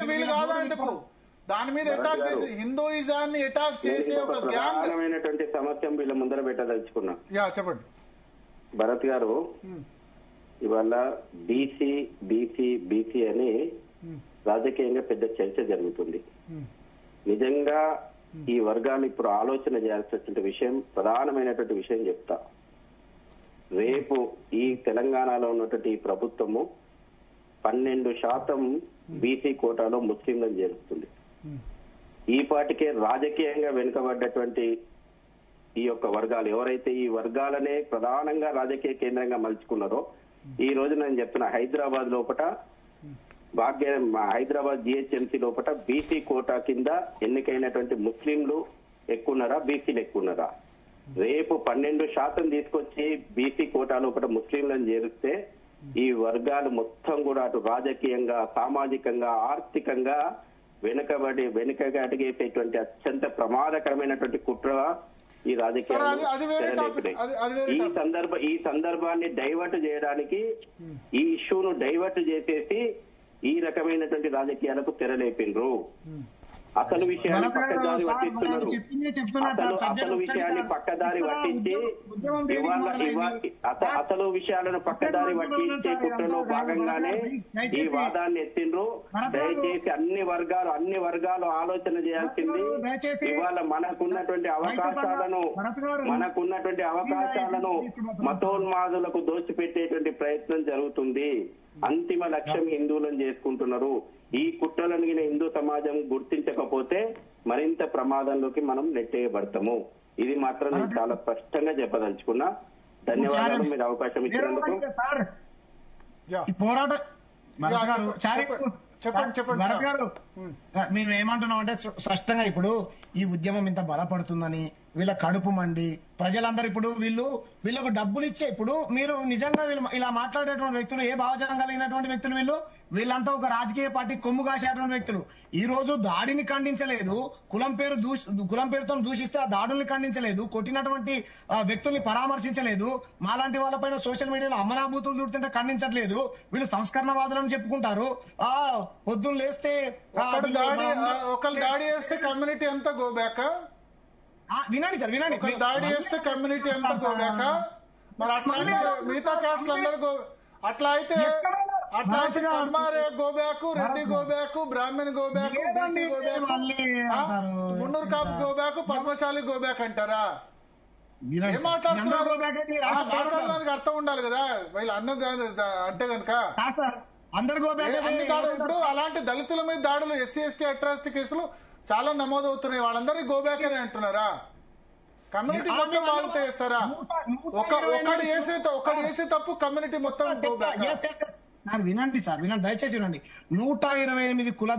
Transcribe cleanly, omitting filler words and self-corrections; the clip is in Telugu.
వీలు కాదా ఎందుకు దాని మీద అటాక్ చేసి హిందూయిజాన్ని అటాక్ చేసి ఒక ప్రధానమైనటువంటి సమస్య వీళ్ళ ముందర పెట్టదలుచుకున్నా. చెప్పండి భరత్ గారు. ఇవాళ బీసీ అని రాజకీయంగా పెద్ద చర్చ జరుగుతుంది. నిజంగా ఈ వర్గాలు ఇప్పుడు ఆలోచన చేయాల్సిన విషయం, ప్రధానమైనటువంటి విషయం చెప్తా. రేపు ఈ తెలంగాణలో ఉన్నటువంటి ఈ ప్రభుత్వము 12% బీసీ కోటాలో ముస్లింలను చేరుస్తుంది. ఈ పాటికే రాజకీయంగా వెనుకబడ్డటువంటి ఈ యొక్క వర్గాలు ఎవరైతే ఈ వర్గాలనే ప్రధానంగా రాజకీయ కేంద్రంగా మలుచుకున్నారో, ఈ రోజు నేను చెప్తున్నా హైదరాబాద్ లోపల హైదరాబాద్ జిహెచ్ఎంసీ లోపల బీసీ కోటా కింద ఎన్నికైనటువంటి ముస్లింలు ఎక్కున్నారా, బీసీలు ఎక్కున్నారా? రేపు 12% తీసుకొచ్చి బీసీ కోటా లోపల ముస్లింలను చేరిస్తే ఈ వర్గాలు మొత్తం కూడా అటు రాజకీయంగా, సామాజికంగా, ఆర్థికంగా వెనుకగడిగేసేటువంటి అత్యంత ప్రమాదకరమైనటువంటి కుట్ర ఈ రాజకీయాలు. ఈ సందర్భాన్ని డైవర్ట్ చేయడానికి, ఈ ఇష్యూను డైవర్ట్ చేసేసి ఈ రకమైనటువంటి రాజకీయాలకు తెరలేపిండ్రు. అసలు విషయాన్ని పక్కదారి పట్టిస్తున్నారు. అసలు విషయాన్ని పక్కదారి పట్టించి అసలు విషయాలను పక్కదారి పట్టించే కుట్రలో భాగంగానే ఈ వాదాన్ని ఎత్తిండ్రు. దయచేసి అన్ని వర్గాలు ఆలోచన చేయాల్సింది. ఇవాళ మనకున్నటువంటి అవకాశాలను మతోన్మాదులకు దోచిపెట్టేటువంటి ప్రయత్నం జరుగుతుంది. అంతిమ లక్ష్యం హిందువులను చేసుకుంటున్నారు. ఈ కుట్రలను హిందూ సమాజం గుర్తించకపోతే మరింత ప్రమాదంలోకి మనం నెట్టేయబడతాము. ఇది మాత్రం నేను చాలా స్పష్టంగా చెప్పదలుచుకున్నా. ధన్యవాదాలు మీరు అవకాశం ఇచ్చినందుకు. మేము ఏమంటున్నాం అంటే స్పష్టంగా ఇప్పుడు ఈ ఉద్యమం ఇంత బలపడుతుందని వీళ్ళ కడుపు మండి ప్రజలందరూ ఇప్పుడు వీళ్ళకు డబ్బులు ఇచ్చే ఇప్పుడు మీరు నిజంగా ఇలా మాట్లాడేటువంటి వ్యక్తులు, ఏ భావజనం కలిగినటువంటి వ్యక్తులు వీళ్ళంతా ఒక రాజకీయ పార్టీ కొమ్ము కాసేటువంటి వ్యక్తులు. ఈ రోజు దాడిని ఖండించలేదు, కులం పేరుతో దూషిస్తే ఆ దాడుల్ని ఖండించలేదు, కొట్టినటువంటి వ్యక్తుల్ని పరామర్శించలేదు, మాలాంటి వాళ్ళపైన సోషల్ మీడియాలో అమనాభూతులు దూడుతుంటే ఖండించట్లేదు. వీళ్ళు సంస్కరణవాదులని చెప్పుకుంటారు. పొద్దున్న లేస్తే ఒకళ్ళు దాడి చేస్తే కమ్యూనిటీ అంతా గోబ్యాక. వినండి సార్, వినండి. దాడి చేస్తే కమ్యూనిటీ అంతా గోబ్యాక. మరి అట్లా మిగతా క్యాస్ట్లు అందరూ అట్లా అయితే కమ్మారే గోబ్యాకు, రెడ్డి గోబ్యాకు, బ్రాహ్మణ్ గోబ్యాకు, బీసీ గోబ్యాకు, మున్నూరు కాపు గోబ్యాకు, పద్మశాలి గోబ్యాక్ అంటారా? ఏం మాట్లాడుతున్నారు? మాట్లాడడానికి అర్థం ఉండాలి కదా వీళ్ళు అన్నది అంటే కనుక. ఇప్పుడు అలాంటి దళితుల మీద దాడులు, ఎస్సీ ఎస్టీ అట్రాసిటీ కేసులు చాలా నమోదవుతున్నాయి. వాళ్ళందరినీ గోబ్యాక్ అని అంటున్నారా? కమ్యూనిటీ మొత్తం వాళ్ళతో వేస్తారా? ఒకటి చేసే తప్పు కమ్యూనిటీ మొత్తం గోబ్యాక్. సార్ వినండి, దయచేసి వినండి. 128 కుల